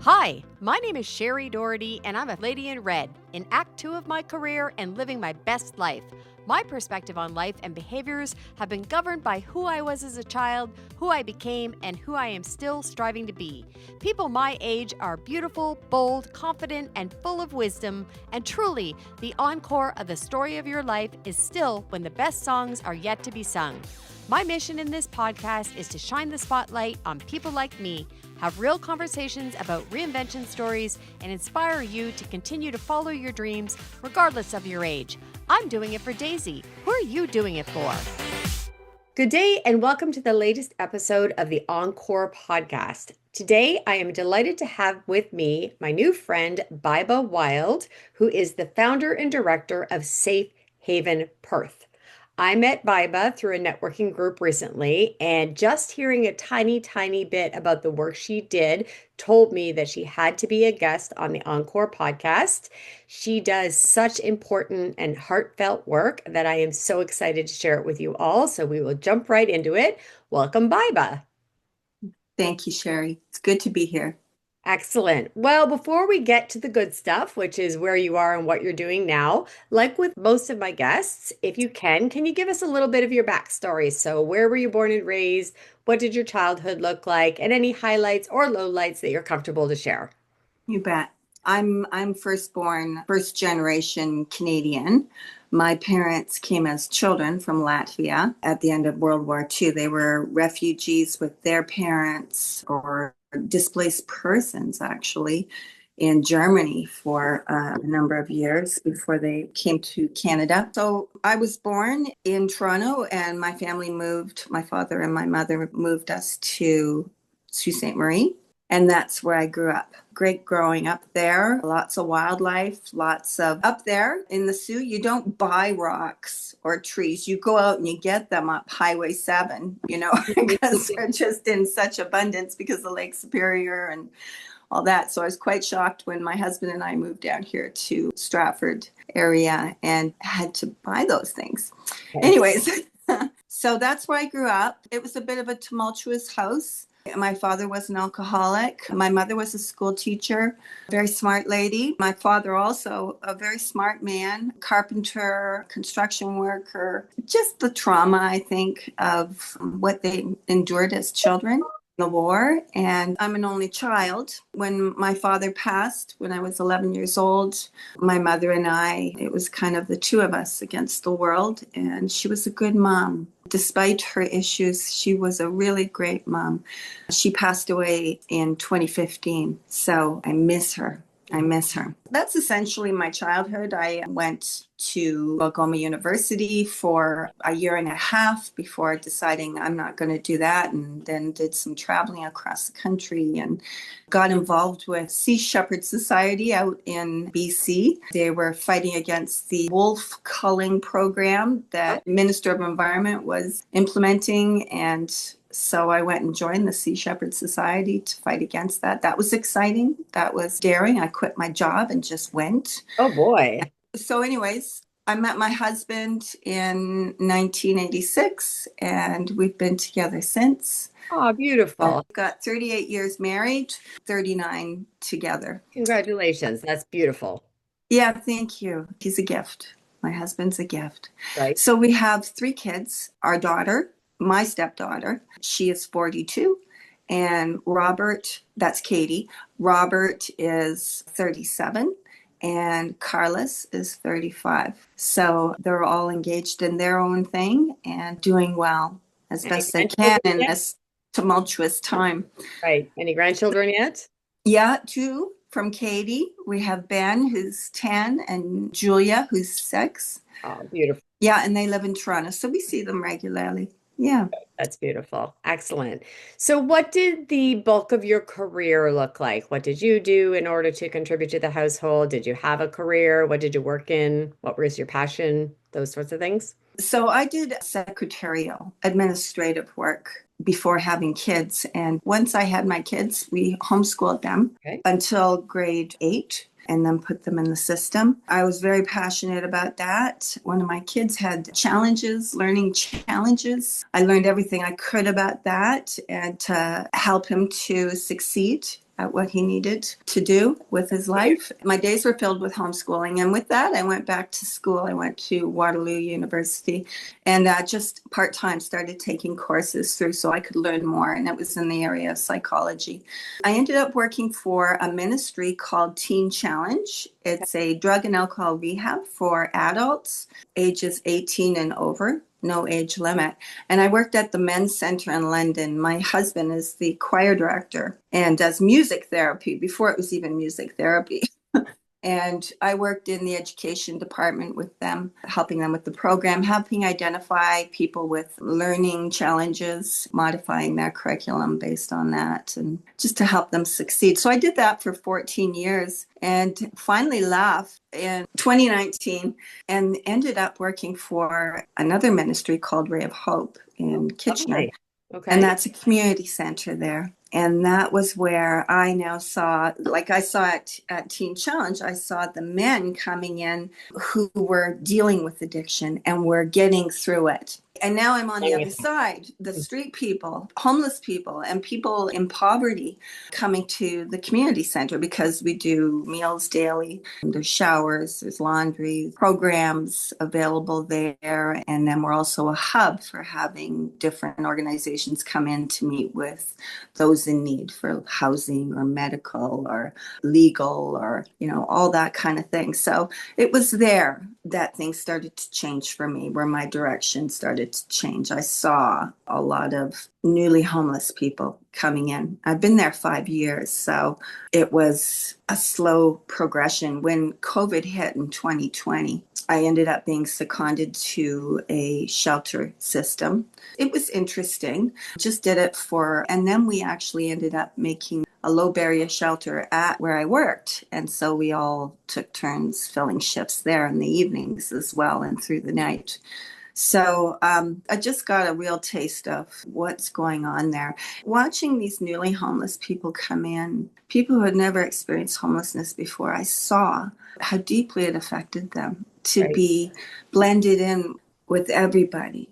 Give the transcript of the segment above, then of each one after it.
Hi, my name is Shari Doherty, and I'm a lady in red, in Act 2 of my career and living my best life. My perspective on life and behaviors have been governed by who I was as a child, who I became, and who I am still striving to be. People my age are beautiful, bold, confident, and full of wisdom, and truly, the encore of the story of your life is still when the best songs are yet to be sung. My mission in this podcast is to shine the spotlight on people like me, have real conversations about reinvention stories, and inspire you to continue to follow your dreams regardless of your age. I'm doing it for Daisy. Who are you doing it for? Good day and welcome to the latest episode of the Encore podcast. Today, I am delighted to have with me my new friend, Baiba Wilde, who is the founder and director of Safe Haven Perth. I met Baiba through a networking group recently, and just hearing a tiny bit about the work she did told me that she had to be a guest on the Encore podcast. She does such important and heartfelt work that I am so excited to share it with you all. So we will jump right into it. Welcome, Baiba. Thank you, Shari. It's good to be here. Excellent. Well, before we get to the good stuff, which is where you are and what you're doing now, like with most of my guests, if you can you give us a little bit of your backstory? So where were you born and raised? What did your childhood look like? And any highlights or lowlights that you're comfortable to share? You bet. I'm first generation Canadian. My parents came as children from Latvia at the end of World War II. They were refugees with their parents or displaced persons, actually, in Germany for a number of years before they came to Canada. So I was born in Toronto, and my father and my mother moved us to Sault Ste. Marie. And that's where I grew up. Great growing up there. Lots of wildlife, up there in the Sioux, you don't buy rocks or trees. You go out and you get them up Highway 7, because they're just in such abundance because of Lake Superior and all that. So I was quite shocked when my husband and I moved down here to Stratford area and had to buy those things. Okay. Anyways, so that's where I grew up. It was a bit of a tumultuous house. My father was an alcoholic. My mother was a school teacher, very smart lady. My father also a very smart man, carpenter, construction worker. Just the trauma, I think, of what they endured as children. The war, and I'm an only child. When my father passed when I was 11 years old, my mother and I, it was kind of the two of us against the world, and she was a good mom. Despite her issues, she was a really great mom. She passed away in 2015, so I miss her. That's essentially my childhood. I went to Algoma University for a year and a half before deciding I'm not going to do that, and then did some traveling across the country and got involved with Sea Shepherd Society out in BC. They were fighting against the wolf culling program that Minister of Environment was implementing, and so I went and joined the Sea Shepherd Society to fight against that. That was exciting. That was daring. I quit my job and just went. Oh, boy. So anyways, I met my husband in 1986, and we've been together since. Oh, beautiful. We've got 38 years married, 39 together. Congratulations. That's beautiful. Yeah, thank you. He's a gift. My husband's a gift. Right. So we have 3 kids. Our daughter, my stepdaughter, she is 42. And Robert, that's Katie. Robert is 37. And Carlos is 35. So they're all engaged in their own thing and doing well as best they can in this tumultuous time. Right. Any grandchildren yet? Yeah, 2 from Katie. We have Ben, who's 10, and Julia, who's 6. Oh, beautiful. Yeah, and they live in Toronto, so we see them regularly. Yeah. That's beautiful. Excellent. So what did the bulk of your career look like? What did you do in order to contribute to the household? Did you have a career? What did you work in? What was your passion? Those sorts of things? So I did secretarial, administrative work before having kids. And once I had my kids, we homeschooled them until grade 8. And then put them in the system. I was very passionate about that. One of my kids had learning challenges. I learned everything I could about that and to help him to succeed at what he needed to do with his life. My days were filled with homeschooling. And with that, I went back to school. I went to Waterloo University and just part-time started taking courses through so I could learn more. And it was in the area of psychology. I ended up working for a ministry called Teen Challenge. It's a drug and alcohol rehab for adults ages 18 and over. No age limit. And I worked at the men's center in London. My husband is the choir director and does music therapy before it was even music therapy. And I worked in the education department with them, helping them with the program, helping identify people with learning challenges, modifying their curriculum based on that, and just to help them succeed. So I did that for 14 years and finally left in 2019 and ended up working for another ministry called Ray of Hope in Kitchener. Okay. And that's a community center there. And that was where I now saw, like I saw at Teen Challenge, I saw the men coming in who were dealing with addiction and were getting through it. And now I'm on the other side, the street people, homeless people, and people in poverty coming to the community center because we do meals daily. There's showers, there's laundry, programs available there. And then we're also a hub for having different organizations come in to meet with those in need for housing or medical or legal or, all that kind of thing. So it was there that things started to change for me, where my direction started to change. I saw a lot of newly homeless people coming in. I've been there 5 years, so it was a slow progression. When COVID hit in 2020, I ended up being seconded to a shelter system. It was interesting. Just did it and then we actually ended up making a low barrier shelter at where I worked. And so we all took turns filling shifts there in the evenings as well and through the night. So I just got a real taste of what's going on there. Watching these newly homeless people come in, people who had never experienced homelessness before, I saw how deeply it affected them to be blended in with everybody,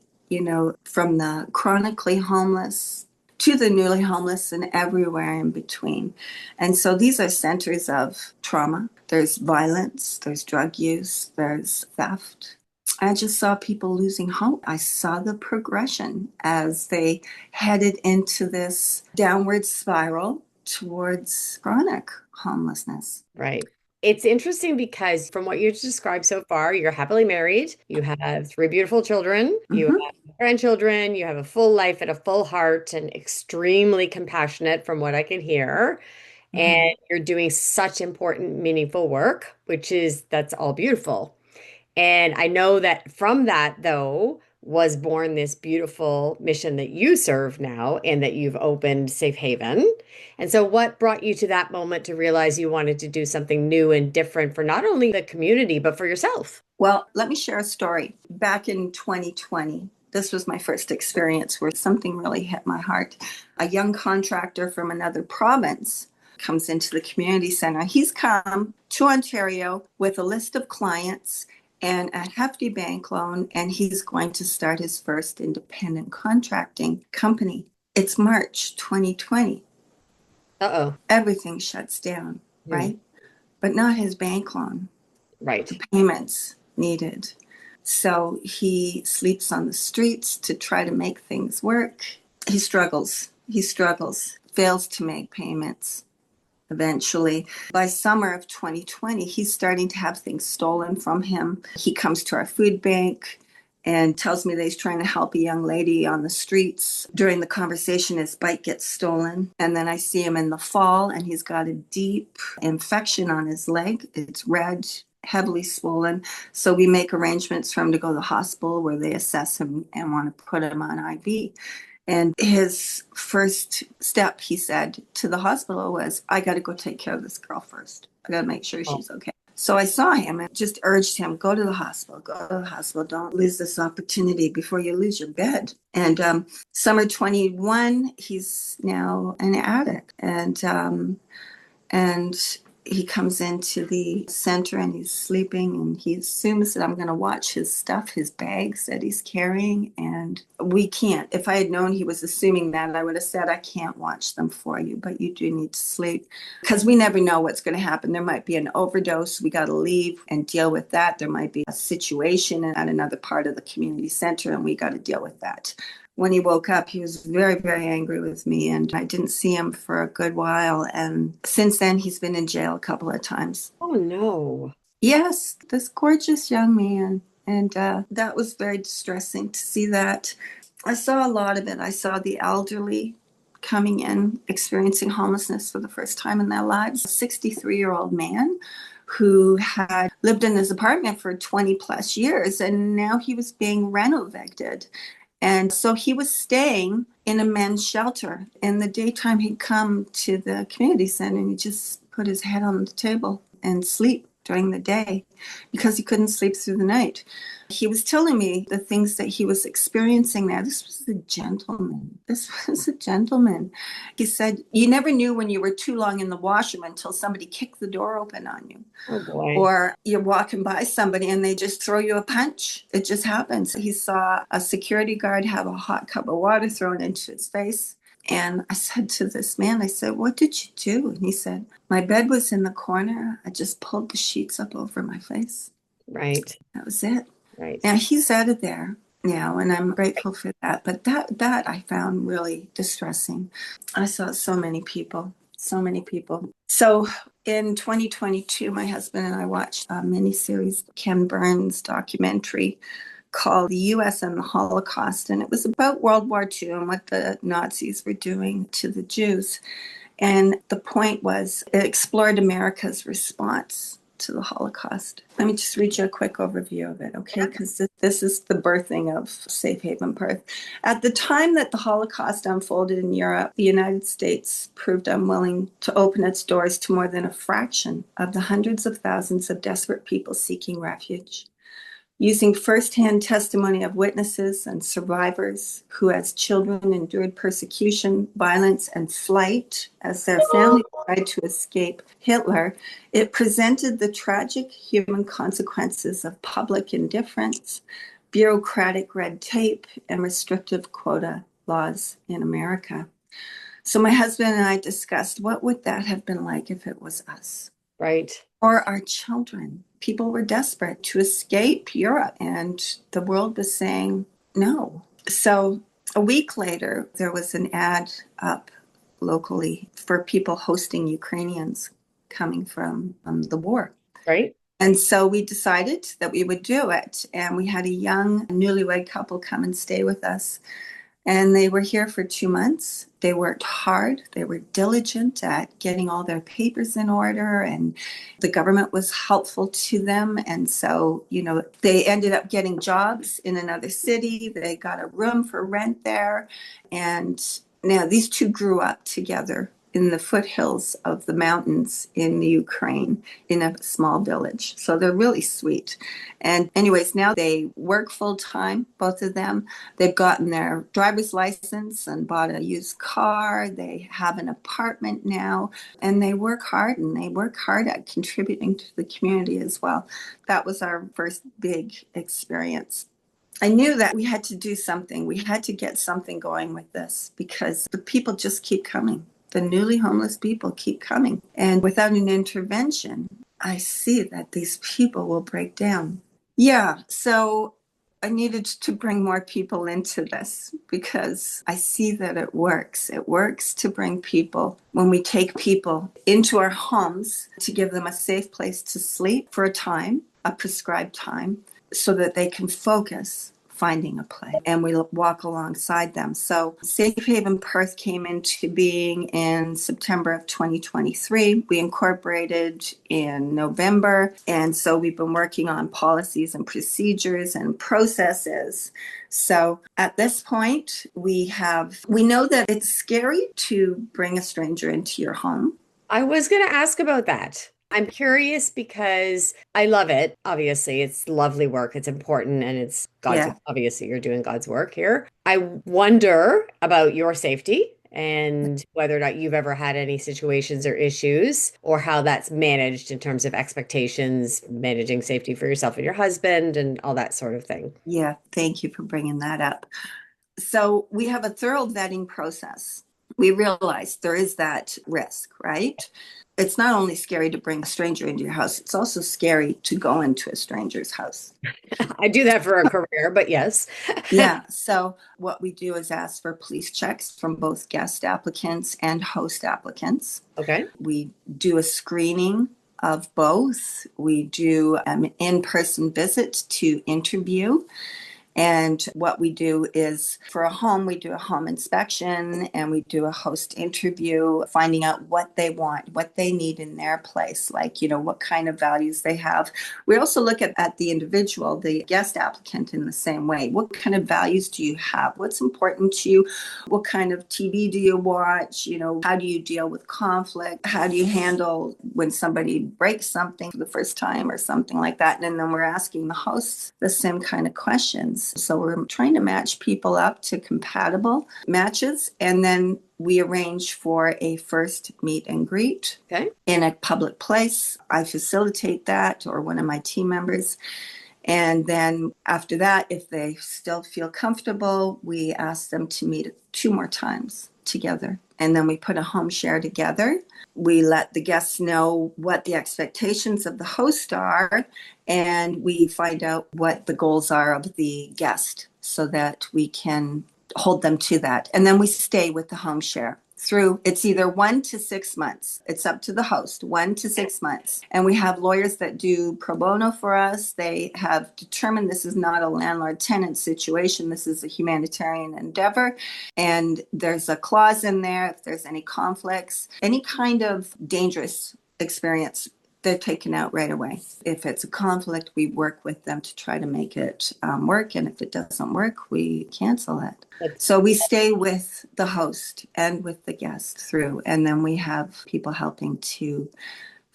from the chronically homeless to the newly homeless and everywhere in between. And so these are centers of trauma. There's violence, there's drug use, there's theft. I just saw people losing hope. I saw the progression as they headed into this downward spiral towards chronic homelessness. Right. It's interesting because from what you've described so far, you're happily married, you have 3 beautiful children, you have grandchildren, you have a full life and a full heart and extremely compassionate from what I can hear. And you're doing such important, meaningful work, that's all beautiful. And I know that from that, though, was born this beautiful mission that you serve now and that you've opened Safe Haven. And so what brought you to that moment to realize you wanted to do something new and different for not only the community, but for yourself? Well, let me share a story. Back in 2020, this was my first experience where something really hit my heart. A young contractor from another province comes into the community center. He's come to Ontario with a list of clients and a hefty bank loan, and he's going to start his first independent contracting company. It's March 2020. Uh-oh. Everything shuts down, right? But not his bank loan. Right. The payments needed. So he sleeps on the streets to try to make things work. He struggles, fails to make payments. Eventually, by summer of 2020, he's starting to have things stolen from him. He comes to our food bank and tells me that he's trying to help a young lady on the streets. During the conversation, his bike gets stolen. And then I see him in the fall, and he's got a deep infection on his leg. It's red, heavily swollen. So we make arrangements for him to go to the hospital where they assess him and want to put him on IV. And his first step, he said, to the hospital was, I got to go take care of this girl first. I got to make sure she's okay. So I saw him and just urged him, go to the hospital, Don't lose this opportunity before you lose your bed. And summer 21, he's now an addict. And he comes into the center and he's sleeping, and he assumes that I'm going to watch his stuff, his bags that he's carrying. And we can't. If I had known he was assuming that, I would have said, I can't watch them for you, but you do need to sleep, because we never know what's going to happen. There might be an overdose. We got to leave and deal with that. There might be a situation at another part of the community center, and we got to deal with that. When he woke up, he was very, very angry with me, and I didn't see him for a good while. And since then, he's been in jail a couple of times. Oh no. Yes, this gorgeous young man. And that was very distressing to see that. I saw a lot of it. I saw the elderly coming in, experiencing homelessness for the first time in their lives. A 63-year-old man who had lived in his apartment for 20 plus years, and now he was being renovated. And so he was staying in a men's shelter. In the daytime, he'd come to the community center and he'd just put his head on the table and sleep during the day because he couldn't sleep through the night. He was telling me the things that he was experiencing there. This was a gentleman. This was a gentleman. He said, you never knew when you were too long in the washroom until somebody kicked the door open on you. Oh boy. Or you're walking by somebody and they just throw you a punch. It just happens. He saw a security guard have a hot cup of water thrown into his face. And I said to this man, I said, what did you do? And he said, my bed was in the corner. I just pulled the sheets up over my face. Right. That was it. Right. Now he's out of there now, and I'm grateful for that. But that I found really distressing. I saw so many people. So in 2022, my husband and I watched a miniseries, Ken Burns documentary called The U.S. and the Holocaust. And it was about World War II and what the Nazis were doing to the Jews. And the point was, it explored America's response to the Holocaust. Let me just read you a quick overview of it, okay? Because this is the birthing of Safe Haven Perth. At the time that the Holocaust unfolded in Europe, the United States proved unwilling to open its doors to more than a fraction of the hundreds of thousands of desperate people seeking refuge. Using firsthand testimony of witnesses and survivors who, as children, endured persecution, violence, and flight as their families tried to escape Hitler, it presented the tragic human consequences of public indifference, bureaucratic red tape, and restrictive quota laws in America. So my husband and I discussed, what would that have been like if it was us? Right. Or our children. People were desperate to escape Europe, and the world was saying no. So a week later, there was an ad up locally for people hosting Ukrainians coming from the war. Right. And so we decided that we would do it. And we had a young newlywed couple come and stay with us. And they were here for 2 months. They worked hard. They were diligent at getting all their papers in order, and the government was helpful to them. And so, they ended up getting jobs in another city. They got a room for rent there. And now these two grew up together in the foothills of the mountains in the Ukraine in a small village. So they're really sweet. And anyways, now they work full time, both of them. They've gotten their driver's license and bought a used car. They have an apartment now, and they work hard, and they work hard at contributing to the community as well. That was our first big experience. I knew that we had to do something. We had to get something going with this because the people just keep coming. The newly homeless people keep coming. And without an intervention, I see that these people will break down. Yeah, so I needed to bring more people into this because I see that it works. It works to bring people, when we take people into our homes, to give them a safe place to sleep for a time, a prescribed time, so that they can focus finding a place, and we walk alongside them. So Safe Haven Perth came into being in September of 2023. We incorporated in November, and so we've been working on policies and procedures and processes. So at this point, we know that it's scary to bring a stranger into your home. I was going to ask about that. I'm curious because I love it. Obviously, it's lovely work. It's important, and it's God's, Yeah. obviously you're doing God's work here. I wonder about your safety and whether or not you've ever had any situations or issues, or how that's managed in terms of expectations, managing safety for yourself and your husband, and all that sort of thing. Yeah, thank you for bringing that up. So we have a thorough vetting process. We realize there is that risk, right? It's not only scary to bring a stranger into your house, it's also scary to go into a stranger's house. I do that for a career, but yes. Yeah. So what we do is ask for police checks from both guest applicants and host applicants. Okay. We do a screening of both. We do an in-person visit to interview. And what we do is for a home, we do a home inspection and we do a host interview, finding out what they want, what they need in their place, like, what kind of values they have. We also look at the individual, the guest applicant in the same way. What kind of values do you have? What's important to you? What kind of TV do you watch? How do you deal with conflict? How do you handle when somebody breaks something for the first time or something like that? And then we're asking the hosts the same kind of questions. So we're trying to match people up to compatible matches. And then we arrange for a first meet and greet in a public place. I facilitate that, or one of my team members. And then after that, if they still feel comfortable, we ask them to meet 2 more times together. And then we put a home share together. We let the guests know what the expectations of the host are, and we find out what the goals are of the guest so that we can hold them to that. And then we stay with the home share through, it's either 1 to 6 months. It's up to the host, 1 to 6 months. And we have lawyers that do pro bono for us. They have determined this is not a landlord-tenant situation. This is a humanitarian endeavor. And there's a clause in there if there's any conflicts, any kind of dangerous experience, they're taken out right away. If it's a conflict, we work with them to try to make it work. And if it doesn't work, we cancel it. So we stay with the host and with the guest through. And then we have people helping to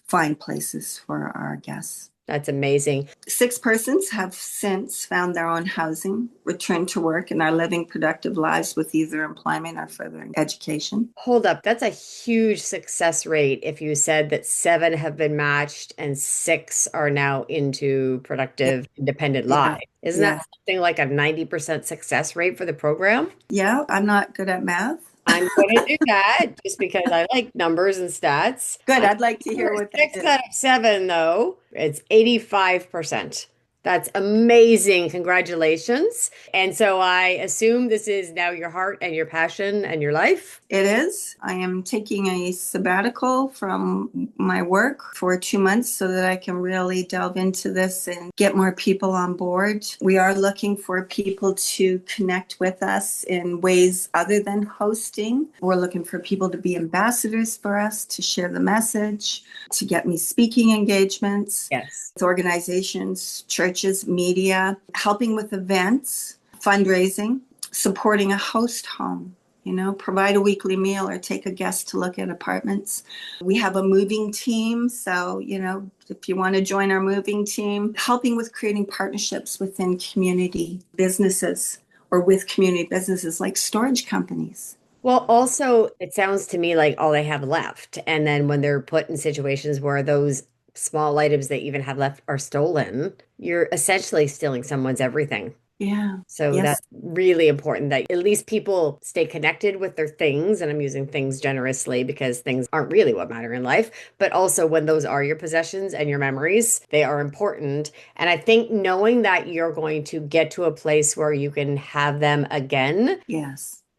find places for our guests. That's amazing. 6 persons have since found their own housing, returned to work, and are living productive lives with either employment or further education. Hold up. That's a huge success rate if you said that 7 have been matched and 6 are now into productive, independent lives. Isn't that something like a 90% success rate for the program? Yeah, I'm not good at math. I'm going to do that just because I like numbers and stats. Good. I'd like to hear what that is. 6 out of 7, though, it's 85%. That's amazing. Congratulations. And so I assume this is now your heart and your passion and your life. It is. I am taking a sabbatical from my work for 2 months so that I can really delve into this and get more people on board. We are looking for people to connect with us in ways other than hosting. We're looking for people to be ambassadors for us, to share the message, to get me speaking engagements. Yes. With organizations, churches, media, helping with events, fundraising, supporting a host home. Provide a weekly meal or take a guest to look at apartments. We have a moving team. So, if you want to join our moving team, helping with creating partnerships within community businesses or with community businesses like storage companies. Well, also, it sounds to me like all they have left. And then when they're put in situations where those small items they even have left are stolen, you're essentially stealing someone's everything. Yeah. So that's really important that at least people stay connected with their things. And I'm using things generously because things aren't really what matter in life. But also when those are your possessions and your memories, they are important. And I think knowing that you're going to get to a place where you can have them again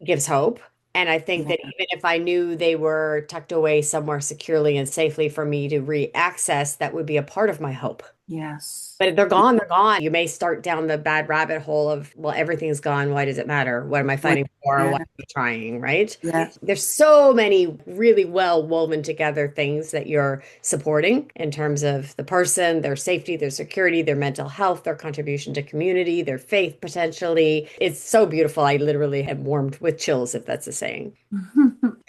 gives hope. And I think that even if I knew they were tucked away somewhere securely and safely for me to re-access, that would be a part of my hope. Yes. But if they're gone, they're gone. You may start down the bad rabbit hole of, well, everything's gone. Why does it matter? What am I fighting for? Why am I trying? Right? Yeah. There's so many really well woven together things that you're supporting in terms of the person, their safety, their security, their mental health, their contribution to community, their faith potentially. It's so beautiful. I literally have warmed with chills, if that's a saying.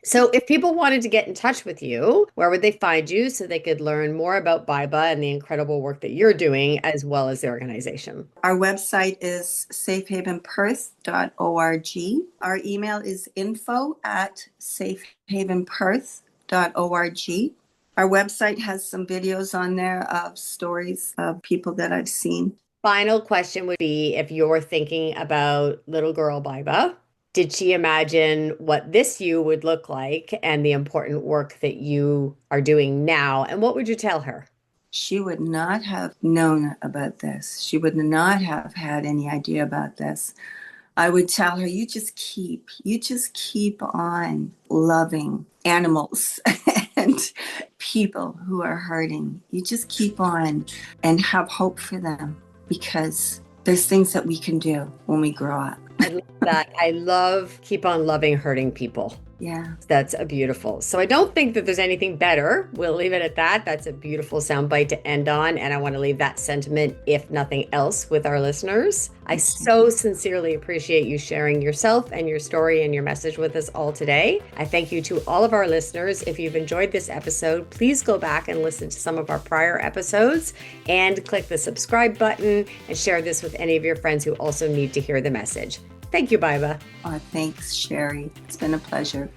So if people wanted to get in touch with you, where would they find you so they could learn more about Baiba and the incredible work that you're doing as well as the organization? Our website is safehavenperth.org. Our email is info@safehavenperth.org. Our website has some videos on there of stories of people that I've seen. Final question would be if you're thinking about little girl Baiba, did she imagine what this you would look like and the important work that you are doing now? And what would you tell her? She would not have known about this. She would not have had any idea about this. I would tell her, you just keep on loving animals and people who are hurting. You just keep on and have hope for them because there's things that we can do when we grow up. I love that. I love keep on loving hurting people. Yeah. That's a beautiful. So I don't think that there's anything better. We'll leave it at that. That's a beautiful soundbite to end on. And I want to leave that sentiment, if nothing else, with our listeners. I so sincerely appreciate you sharing yourself and your story and your message with us all today. I thank you to all of our listeners. If you've enjoyed this episode, please go back and listen to some of our prior episodes and click the subscribe button and share this with any of your friends who also need to hear the message. Thank you, Baiba. Oh, thanks, Shari. It's been a pleasure.